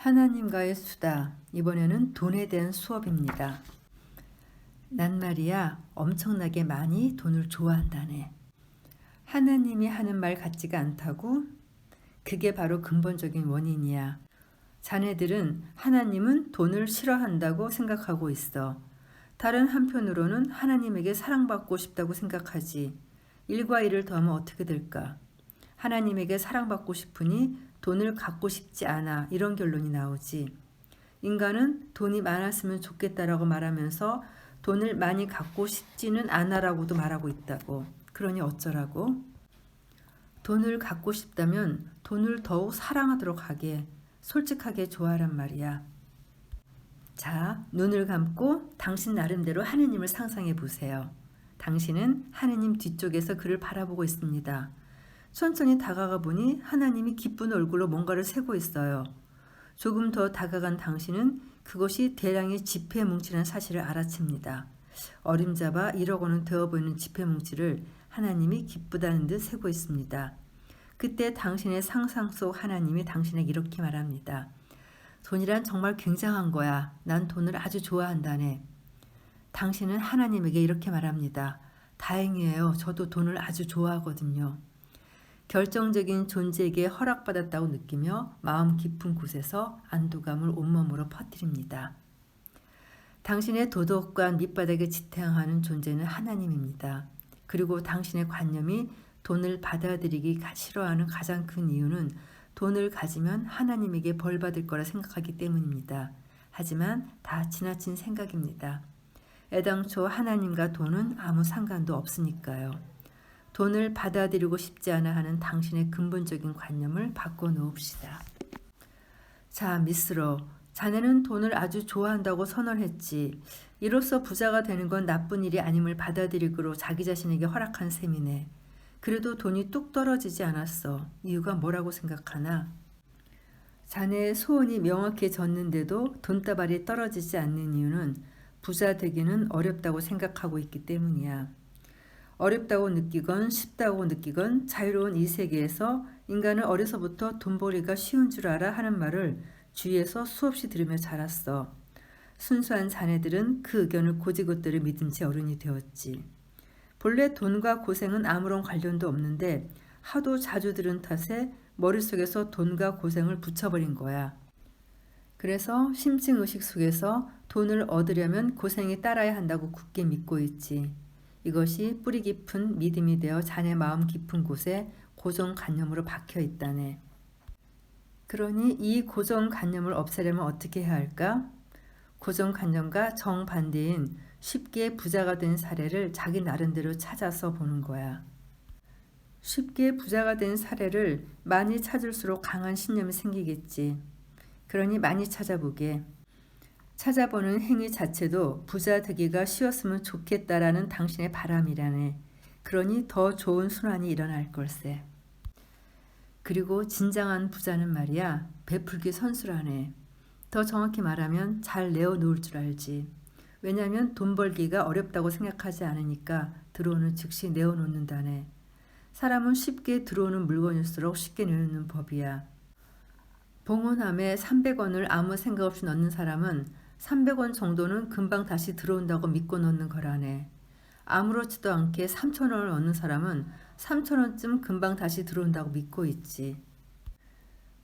하나님과의 수다. 이번에는 돈에 대한 수업입니다. 난 말이야 엄청나게 많이 돈을 좋아한다네. 하나님이 하는 말 같지가 않다고? 그게 바로 근본적인 원인이야. 자네들은 하나님은 돈을 싫어한다고 생각하고 있어. 다른 한편으로는 하나님에게 사랑받고 싶다고 생각하지. 일과 일을 더하면 어떻게 될까? 하나님에게 사랑받고 싶으니 돈을 갖고 싶지 않아, 이런 결론이 나오지. 인간은 돈이 많았으면 좋겠다라고 말하면서 돈을 많이 갖고 싶지는 않아라고도 말하고 있다고. 그러니 어쩌라고? 돈을 갖고 싶다면 돈을 더욱 사랑하도록 하게, 솔직하게 좋아하란 말이야. 자, 눈을 감고 당신 나름대로 하느님을 상상해 보세요. 당신은 하느님 뒤쪽에서 그를 바라보고 있습니다. 천천히 다가가 보니 하나님이 기쁜 얼굴로 뭔가를 세고 있어요. 조금 더 다가간 당신은 그것이 대량의 지폐 뭉치라는 사실을 알아챕니다. 어림잡아 1억 원은 되어 보이는 지폐 뭉치를 하나님이 기쁘다는 듯 세고 있습니다. 그때 당신의 상상 속 하나님이 당신에게 이렇게 말합니다. 돈이란 정말 굉장한 거야. 난 돈을 아주 좋아한다네. 당신은 하나님에게 이렇게 말합니다. 다행이에요. 저도 돈을 아주 좋아하거든요. 결정적인 존재에게 허락받았다고 느끼며 마음 깊은 곳에서 안도감을 온몸으로 퍼뜨립니다. 당신의 도덕관 밑바닥에 지탱하는 존재는 하나님입니다. 그리고 당신의 관념이 돈을 받아들이기 싫어하는 가장 큰 이유는 돈을 가지면 하나님에게 벌 받을 거라 생각하기 때문입니다. 하지만 다 지나친 생각입니다. 애당초 하나님과 돈은 아무 상관도 없으니까요. 돈을 받아들이고 싶지 않아 하는 당신의 근본적인 관념을 바꿔놓읍시다. 자, 미스러, 자네는 돈을 아주 좋아한다고 선언했지. 이로써 부자가 되는 건 나쁜 일이 아님을 받아들이기로 자기 자신에게 허락한 셈이네. 그래도 돈이 뚝 떨어지지 않았어. 이유가 뭐라고 생각하나? 자네의 소원이 명확해졌는데도 돈다발이 떨어지지 않는 이유는 부자 되기는 어렵다고 생각하고 있기 때문이야. 어렵다고 느끼건 쉽다고 느끼건 자유로운 이 세계에서 인간은 어려서부터 돈벌이가 쉬운 줄 알아 하는 말을 주위에서 수없이 들으며 자랐어. 순수한 자네들은 그 의견을 고지곳대로 믿은 채 어른이 되었지. 본래 돈과 고생은 아무런 관련도 없는데 하도 자주 들은 탓에 머릿속에서 돈과 고생을 붙여버린 거야. 그래서 심층의식 속에서 돈을 얻으려면 고생이 따라야 한다고 굳게 믿고 있지. 이것이 뿌리 깊은 믿음이 되어 자네 마음 깊은 곳에 고정관념으로 박혀 있다네. 그러니 이 고정관념을 없애려면 어떻게 해야 할까? 고정관념과 정반대인 쉽게 부자가 된 사례를 자기 나름대로 찾아서 보는 거야. 쉽게 부자가 된 사례를 많이 찾을수록 강한 신념이 생기겠지. 그러니 많이 찾아보게. 찾아보는 행위 자체도 부자 되기가 쉬웠으면 좋겠다라는 당신의 바람이라네. 그러니 더 좋은 순환이 일어날 걸세. 그리고 진정한 부자는 말이야, 베풀기 선수라네. 더 정확히 말하면 잘 내어놓을 줄 알지. 왜냐하면 돈 벌기가 어렵다고 생각하지 않으니까 들어오는 즉시 내어놓는다네. 사람은 쉽게 들어오는 물건일수록 쉽게 내놓는 법이야. 봉헌함에 300원을 아무 생각 없이 넣는 사람은 300원 정도는 금방 다시 들어온다고 믿고 넣는 거라네. 아무렇지도 않게 3,000원을 넣는 사람은 3,000원쯤 금방 다시 들어온다고 믿고 있지.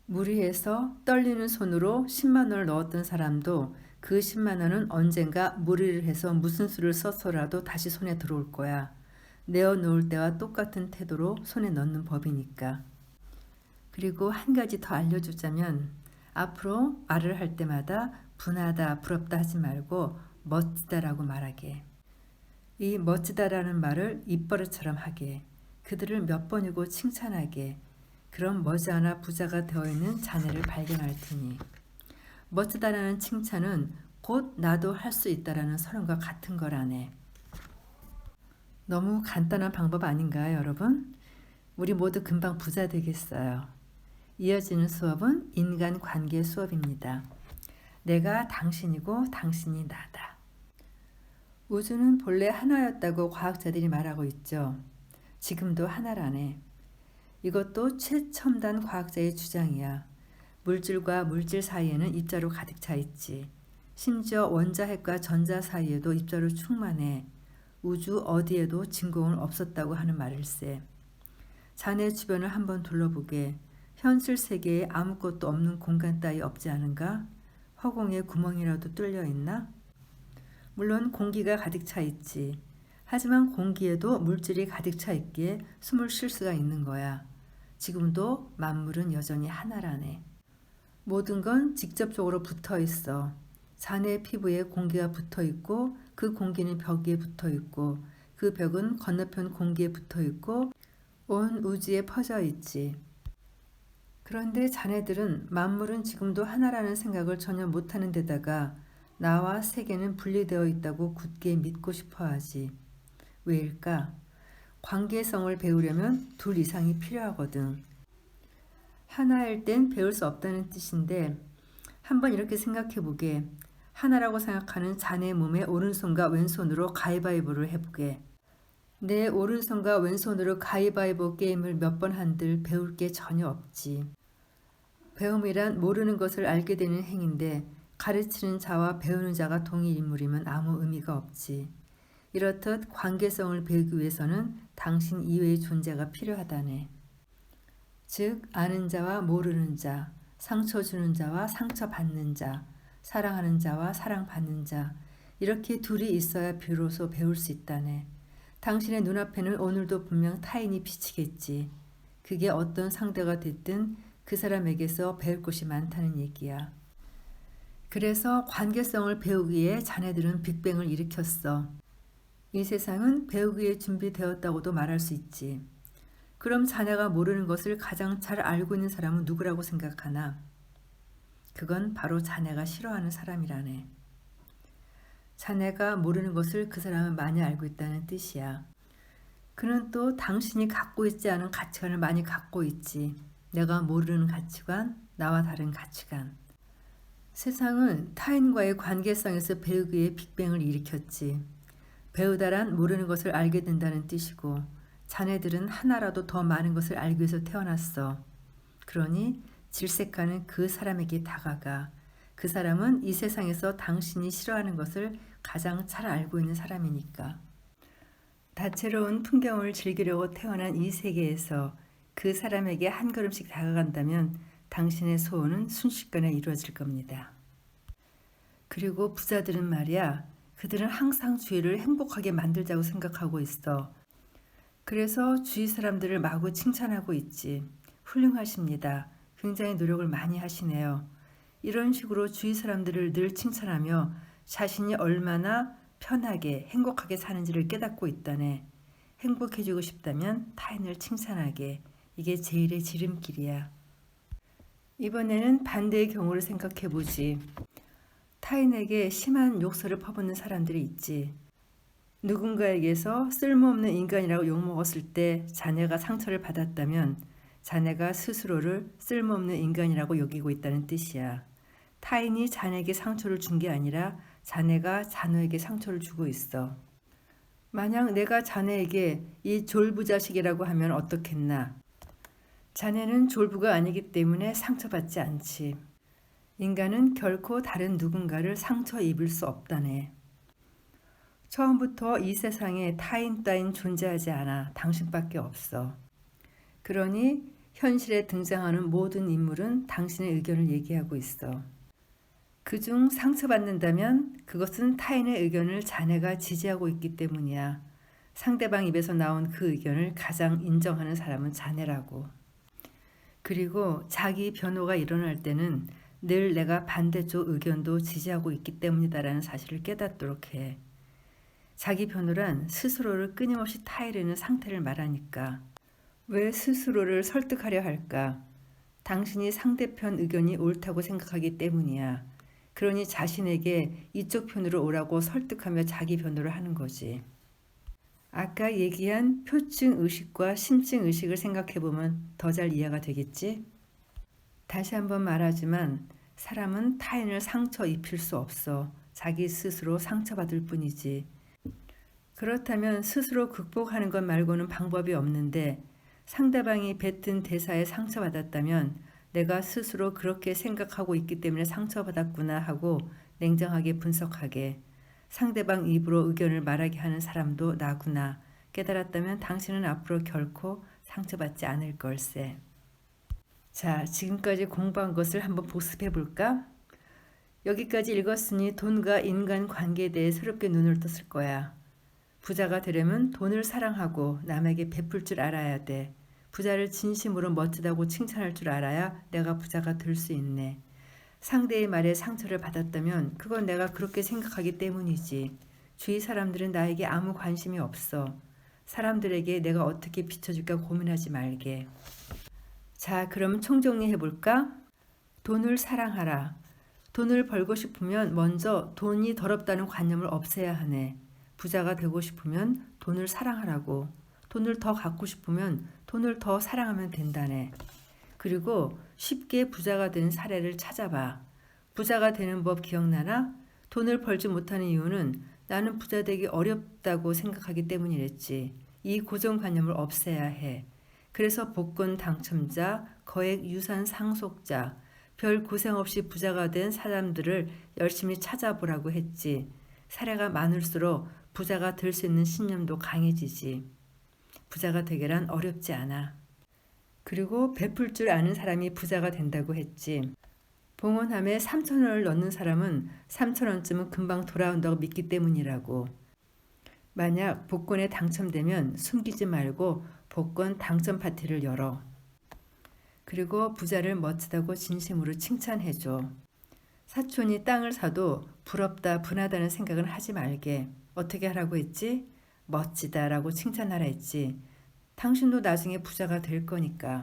무리해서 떨리는 손으로 10만 원을 넣었던 사람도 그 10만 원은 언젠가 무리를 해서 무슨 수를 써서라도 다시 손에 들어올 거야. 내어놓을 때와 똑같은 태도로 손에 넣는 법이니까. 그리고 한 가지 더 알려주자면 앞으로 말을 할 때마다 분하다, 부럽다 하지 말고 멋지다라고 말하게. 이 멋지다라는 말을 입버릇처럼 하게. 그들을 몇 번이고 칭찬하게. 그럼 머지않아 부자가 되어있는 자네를 발견할 테니. 멋지다라는 칭찬은 곧 나도 할 수 있다라는 선언과 같은 거라네. 너무 간단한 방법 아닌가요, 여러분? 우리 모두 금방 부자 되겠어요. 이어지는 수업은 인간관계 수업입니다. 내가 당신이고 당신이 나다. 우주는 본래 하나였다고 과학자들이 말하고 있죠. 지금도 하나라네. 이것도 최첨단 과학자의 주장이야. 물질과 물질 사이에는 입자로 가득 차 있지. 심지어 원자핵과 전자 사이에도 입자로 충만해. 우주 어디에도 진공은 없었다고 하는 말일세. 자네 주변을 한번 둘러보게. 현실 세계에 아무것도 없는 공간 따위 없지 않은가? 허공에 구멍이라도 뚫려 있나? 물론 공기가 가득 차 있지. 하지만 공기에도 물질이 가득 차 있기에 숨을 쉴 수가 있는 거야. 지금도 만물은 여전히 하나라네. 모든 건 직접적으로 붙어 있어. 자네 피부에 공기가 붙어 있고 그 공기는 벽 위에 붙어 있고 그 벽은 건너편 공기에 붙어 있고 온 우주에 퍼져 있지. 그런데 자네들은 만물은 지금도 하나라는 생각을 전혀 못하는 데다가 나와 세계는 분리되어 있다고 굳게 믿고 싶어 하지. 왜일까? 관계성을 배우려면 둘 이상이 필요하거든. 하나일 땐 배울 수 없다는 뜻인데 한번 이렇게 생각해 보게. 하나라고 생각하는 자네 몸의 오른손과 왼손으로 가위바위보를 해보게. 내 오른손과 왼손으로 가위바위보 게임을 몇 번 한들 배울 게 전혀 없지. 배움이란 모르는 것을 알게 되는 행인데 가르치는 자와 배우는 자가 동일 인물이면 아무 의미가 없지. 이렇듯 관계성을 배우기 위해서는 당신 이외의 존재가 필요하다네. 즉 아는 자와 모르는 자, 상처 주는 자와 상처 받는 자, 사랑하는 자와 사랑받는 자, 이렇게 둘이 있어야 비로소 배울 수 있다네. 당신의 눈앞에는 오늘도 분명 타인이 비치겠지. 그게 어떤 상대가 됐든 그 사람에게서 배울 것이 많다는 얘기야. 그래서 관계성을 배우기에 자네들은 빅뱅을 일으켰어. 이 세상은 배우기에 준비되었다고도 말할 수 있지. 그럼 자네가 모르는 것을 가장 잘 알고 있는 사람은 누구라고 생각하나? 그건 바로 자네가 싫어하는 사람이라네. 자네가 모르는 것을 그 사람은 많이 알고 있다는 뜻이야. 그는 또 당신이 갖고 있지 않은 가치관을 많이 갖고 있지. 내가 모르는 가치관, 나와 다른 가치관. 세상은 타인과의 관계성에서 배우기에 빅뱅을 일으켰지. 배우다란 모르는 것을 알게 된다는 뜻이고 자네들은 하나라도 더 많은 것을 알기 위해서 태어났어. 그러니 질색하는 그 사람에게 다가가. 그 사람은 이 세상에서 당신이 싫어하는 것을 가장 잘 알고 있는 사람이니까. 다채로운 풍경을 즐기려고 태어난 이 세계에서 그 사람에게 한 걸음씩 다가간다면 당신의 소원은 순식간에 이루어질 겁니다. 그리고 부자들은 말이야, 그들은 항상 주위를 행복하게 만들자고 생각하고 있어. 그래서 주위 사람들을 마구 칭찬하고 있지. 훌륭하십니다. 굉장히 노력을 많이 하시네요. 이런 식으로 주위 사람들을 늘 칭찬하며 자신이 얼마나 편하게 행복하게 사는지를 깨닫고 있다네. 행복해지고 싶다면 타인을 칭찬하게. 이게 제일의 지름길이야. 이번에는 반대의 경우를 생각해보지. 타인에게 심한 욕설을 퍼붓는 사람들이 있지. 누군가에게서 쓸모없는 인간이라고 욕먹었을 때 자네가 상처를 받았다면 자네가 스스로를 쓸모없는 인간이라고 여기고 있다는 뜻이야. 타인이 자네에게 상처를 준 게 아니라 자네가 자네에게 상처를 주고 있어. 만약 내가 자네에게 이 졸부자식이라고 하면 어떻겠나? 자네는 졸부가 아니기 때문에 상처받지 않지. 인간은 결코 다른 누군가를 상처 입을 수 없다네. 처음부터 이 세상에 타인 따윈 존재하지 않아. 당신밖에 없어. 그러니 현실에 등장하는 모든 인물은 당신의 의견을 얘기하고 있어. 그중 상처받는다면 그것은 타인의 의견을 자네가 지지하고 있기 때문이야. 상대방 입에서 나온 그 의견을 가장 인정하는 사람은 자네라고. 그리고 자기 변호가 일어날 때는 늘 내가 반대쪽 의견도 지지하고 있기 때문이다라는 사실을 깨닫도록 해. 자기 변호란 스스로를 끊임없이 타이르는 상태를 말하니까. 왜 스스로를 설득하려 할까? 당신이 상대편 의견이 옳다고 생각하기 때문이야. 그러니 자신에게 이쪽 편으로 오라고 설득하며 자기 변호를 하는 거지. 아까 얘기한 표층 의식과 심층 의식을 생각해보면 더 잘 이해가 되겠지? 다시 한번 말하지만 사람은 타인을 상처 입힐 수 없어. 자기 스스로 상처받을 뿐이지. 그렇다면 스스로 극복하는 것 말고는 방법이 없는데 상대방이 뱉은 대사에 상처받았다면 내가 스스로 그렇게 생각하고 있기 때문에 상처받았구나 하고 냉정하게 분석하게, 상대방 입으로 의견을 말하게 하는 사람도 나구나 깨달았다면 당신은 앞으로 결코 상처받지 않을 걸세. 자, 지금까지 공부한 것을 한번 복습해 볼까? 여기까지 읽었으니 돈과 인간 관계에 대해 새롭게 눈을 떴을 거야. 부자가 되려면 돈을 사랑하고 남에게 베풀 줄 알아야 돼. 부자를 진심으로 멋지다고 칭찬할 줄 알아야 내가 부자가 될 수 있네. 상대의 말에 상처를 받았다면 그건 내가 그렇게 생각하기 때문이지. 주위 사람들은 나에게 아무 관심이 없어. 사람들에게 내가 어떻게 비춰줄까 고민하지 말게. 자, 그럼 총정리해 볼까? 돈을 사랑하라. 돈을 벌고 싶으면 먼저 돈이 더럽다는 관념을 없애야 하네. 부자가 되고 싶으면 돈을 사랑하라고. 돈을 더 갖고 싶으면 돈을 더 사랑하면 된다네. 그리고 쉽게 부자가 된 사례를 찾아봐. 부자가 되는 법 기억나나? 돈을 벌지 못하는 이유는 나는 부자 되기 어렵다고 생각하기 때문이랬지. 이 고정관념을 없애야 해. 그래서 복권 당첨자, 거액 유산 상속자, 별 고생 없이 부자가 된 사람들을 열심히 찾아보라고 했지. 사례가 많을수록 부자가 될 수 있는 신념도 강해지지. 부자가 되기란 어렵지 않아. 그리고 베풀 줄 아는 사람이 부자가 된다고 했지. 봉헌함에 3,000원을 넣는 사람은 3,000원쯤은 금방 돌아온다고 믿기 때문이라고. 만약 복권에 당첨되면 숨기지 말고 복권 당첨 파티를 열어. 그리고 부자를 멋지다고 진심으로 칭찬해줘. 사촌이 땅을 사도 부럽다 분하다는 생각은 하지 말게. 어떻게 하라고 했지? 멋지다라고 칭찬하라 했지. 당신도 나중에 부자가 될 거니까.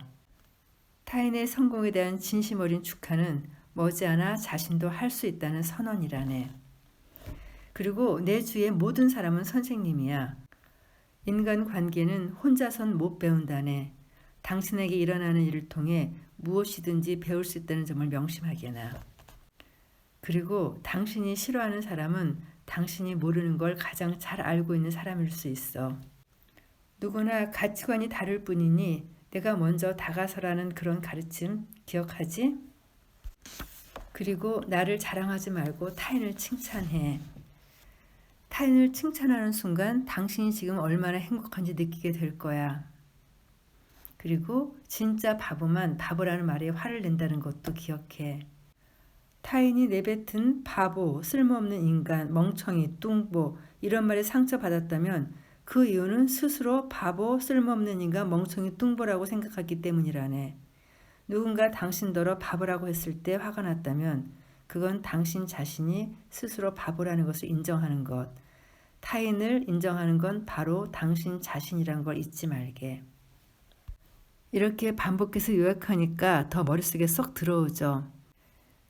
타인의 성공에 대한 진심 어린 축하는 머지않아 자신도 할 수 있다는 선언이라네. 그리고 내 주위의 모든 사람은 선생님이야. 인간관계는 혼자선 못 배운다네. 당신에게 일어나는 일을 통해 무엇이든지 배울 수 있다는 점을 명심하게나. 그리고 당신이 싫어하는 사람은 당신이 모르는 걸 가장 잘 알고 있는 사람일 수 있어. 누구나 가치관이 다를 뿐이니 내가 먼저 다가서라는 그런 가르침 기억하지? 그리고 나를 자랑하지 말고 타인을 칭찬해. 타인을 칭찬하는 순간 당신이 지금 얼마나 행복한지 느끼게 될 거야. 그리고 진짜 바보만 바보라는 말에 화를 낸다는 것도 기억해. 타인이 내뱉은 바보, 쓸모없는 인간, 멍청이, 뚱보 이런 말에 상처받았다면 그 이유는 스스로 바보, 쓸모없는 인간, 멍청이, 뚱보라고 생각하기 때문이라네. 누군가 당신더러 바보라고 했을 때 화가 났다면 그건 당신 자신이 스스로 바보라는 것을 인정하는 것. 타인을 인정하는 건 바로 당신 자신이란 걸 잊지 말게. 이렇게 반복해서 요약하니까 더 머릿속에 쏙 들어오죠.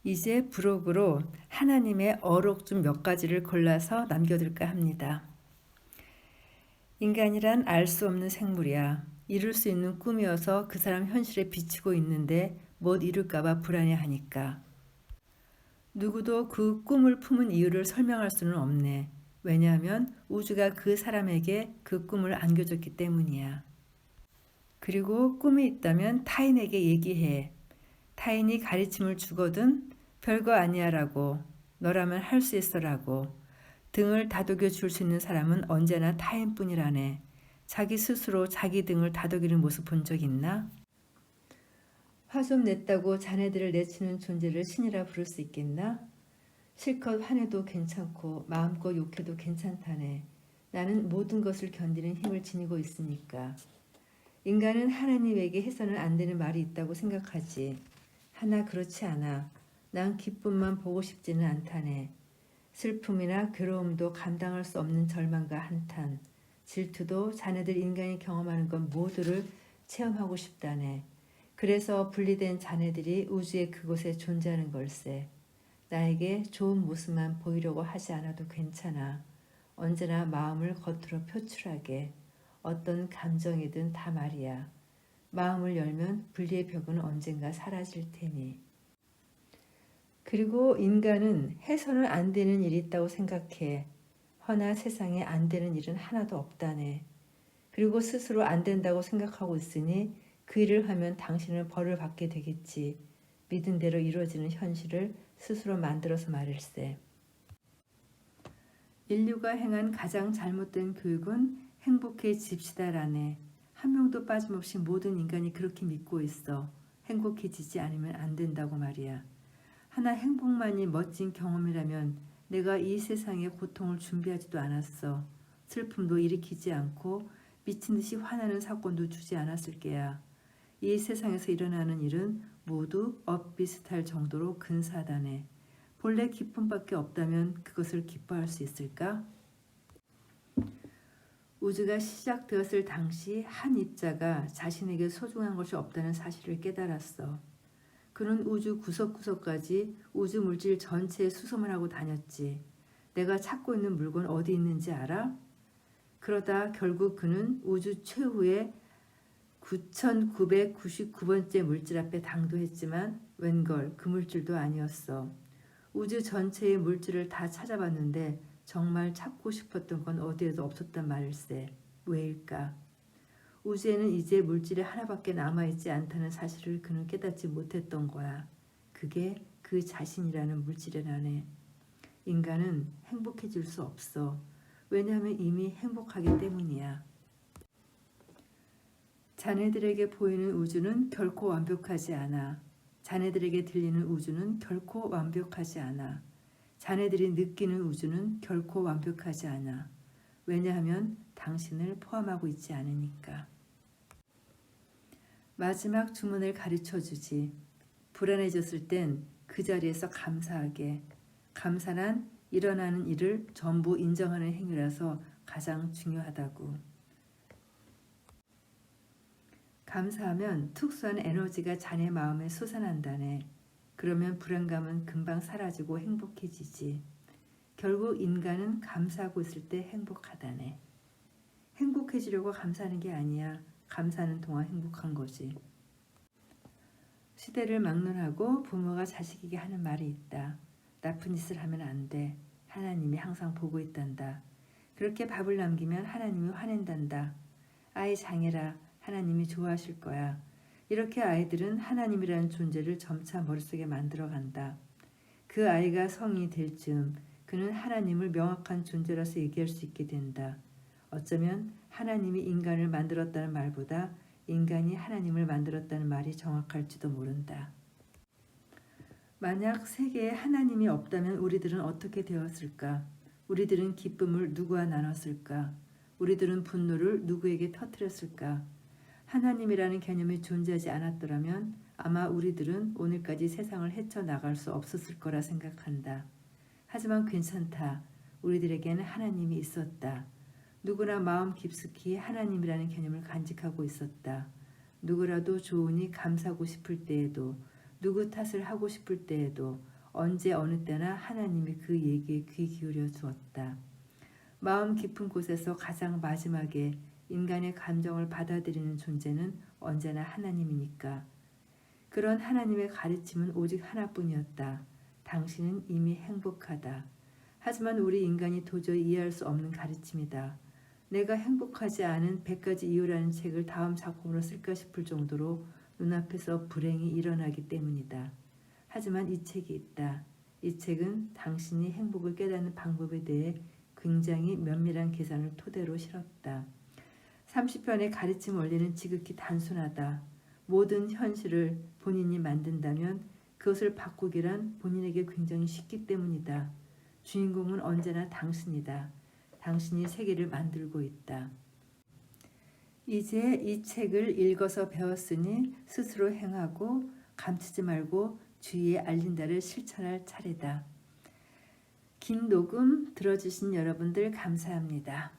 이제 부록으로 하나님의 어록 중 몇 가지를 골라서 남겨둘까 합니다. 인간이란 알 수 없는 생물이야. 이룰 수 있는 꿈이어서 그 사람 현실에 비치고 있는데 못 이룰까봐 불안해하니까. 누구도 그 꿈을 품은 이유를 설명할 수는 없네. 왜냐하면 우주가 그 사람에게 그 꿈을 안겨줬기 때문이야. 그리고 꿈이 있다면 타인에게 얘기해. 타인이 가르침을 주거든 별거 아니야라고, 너라면 할 수 있어라고. 등을 다독여 줄 수 있는 사람은 언제나 타인뿐이라네. 자기 스스로 자기 등을 다독이는 모습 본 적 있나? 화 좀 냈다고 자네들을 내치는 존재를 신이라 부를 수 있겠나? 실컷 화내도 괜찮고 마음껏 욕해도 괜찮다네. 나는 모든 것을 견디는 힘을 지니고 있으니까. 인간은 하나님에게 해서는 안 되는 말이 있다고 생각하지. 하나 그렇지 않아. 난 기쁨만 보고 싶지는 않다네. 슬픔이나 괴로움도 감당할 수 없는 절망과 한탄, 질투도 자네들 인간이 경험하는 것 모두를 체험하고 싶다네. 그래서 분리된 자네들이 우주의 그곳에 존재하는 걸세. 나에게 좋은 모습만 보이려고 하지 않아도 괜찮아. 언제나 마음을 겉으로 표출하게. 어떤 감정이든 다 말이야. 마음을 열면 분리의 벽은 언젠가 사라질 테니. 그리고 인간은 해서는 안 되는 일이 있다고 생각해. 허나 세상에 안 되는 일은 하나도 없다네. 그리고 스스로 안 된다고 생각하고 있으니 그 일을 하면 당신은 벌을 받게 되겠지. 믿은 대로 이루어지는 현실을 스스로 만들어서 말일세. 인류가 행한 가장 잘못된 교육은 행복해집시다라네. 한 명도 빠짐없이 모든 인간이 그렇게 믿고 있어. 행복해지지 않으면 안 된다고 말이야. 하나 행복만이 멋진 경험이라면 내가 이 세상에 고통을 준비하지도 않았어. 슬픔도 일으키지 않고 미친 듯이 화나는 사건도 주지 않았을 게야. 이 세상에서 일어나는 일은 모두 엇비슷할 정도로 근사하다네. 본래 기쁨밖에 없다면 그것을 기뻐할 수 있을까? 우주가 시작되었을 당시 한 입자가 자신에게 소중한 것이 없다는 사실을 깨달았어. 그는 우주 구석구석까지 우주 물질 전체에 수소문 하고 다녔지. 내가 찾고 있는 물건 어디 있는지 알아? 그러다 결국 그는 우주 최후의 9999번째 물질 앞에 당도했지만 웬걸 그 물질도 아니었어. 우주 전체의 물질을 다 찾아봤는데 정말 찾고 싶었던 건 어디에도 없었단 말일세. 왜일까? 우주에는 이제 물질이 하나밖에 남아있지 않다는 사실을 그는 깨닫지 못했던 거야. 그게 그 자신이라는 물질이라네. 인간은 행복해질 수 없어. 왜냐하면 이미 행복하기 때문이야. 자네들에게 보이는 우주는 결코 완벽하지 않아. 자네들에게 들리는 우주는 결코 완벽하지 않아. 자네들이 느끼는 우주는 결코 완벽하지 않아. 왜냐하면 당신을 포함하고 있지 않으니까. 마지막 주문을 가르쳐 주지. 불안해졌을 땐 그 자리에서 감사하게. 감사란 일어나는 일을 전부 인정하는 행위라서 가장 중요하다고. 감사하면 특수한 에너지가 자네 마음에 솟아난다네. 그러면 불안감은 금방 사라지고 행복해지지. 결국 인간은 감사하고 있을 때 행복하다네. 행복해지려고 감사하는 게 아니야. 감사하는 동안 행복한 거지. 시대를 막론하고 부모가 자식에게 하는 말이 있다. 나쁜 짓을 하면 안 돼. 하나님이 항상 보고 있단다. 그렇게 밥을 남기면 하나님이 화낸단다. 아이 장해라. 하나님이 좋아하실 거야. 이렇게 아이들은 하나님이라는 존재를 점차 머릿속에 만들어간다. 그 아이가 성인이 될 즈음 그는 하나님을 명확한 존재라서 얘기할 수 있게 된다. 어쩌면 하나님이 인간을 만들었다는 말보다 인간이 하나님을 만들었다는 말이 정확할지도 모른다. 만약 세계에 하나님이 없다면 우리들은 어떻게 되었을까? 우리들은 기쁨을 누구와 나눴을까? 우리들은 분노를 누구에게 터뜨렸을까? 하나님이라는 개념이 존재하지 않았더라면 아마 우리들은 오늘까지 세상을 헤쳐나갈 수 없었을 거라 생각한다. 하지만 괜찮다. 우리들에게는 하나님이 있었다. 누구나 마음 깊숙이 하나님이라는 개념을 간직하고 있었다. 누구라도 좋으니 감사하고 싶을 때에도, 누구 탓을 하고 싶을 때에도, 언제 어느 때나 하나님이 그 얘기에 귀 기울여 주었다. 마음 깊은 곳에서 가장 마지막에 인간의 감정을 받아들이는 존재는 언제나 하나님이니까. 그런 하나님의 가르침은 오직 하나뿐이었다. 당신은 이미 행복하다. 하지만 우리 인간이 도저히 이해할 수 없는 가르침이다. 내가 행복하지 않은 100가지 이유라는 책을 다음 작품으로 쓸까 싶을 정도로 눈앞에서 불행이 일어나기 때문이다. 하지만 이 책이 있다. 이 책은 당신이 행복을 깨닫는 방법에 대해 굉장히 면밀한 계산을 토대로 실었다. 30편의 가르침 원리는 지극히 단순하다. 모든 현실을 본인이 만든다면 그것을 바꾸기란 본인에게 굉장히 쉽기 때문이다. 주인공은 언제나 당신이다. 당신이 세계를 만들고 있다. 이제 이 책을 읽어서 배웠으니 스스로 행하고 감추지 말고 주위에 알린다를 실천할 차례다. 긴 녹음 들어주신 여러분들 감사합니다.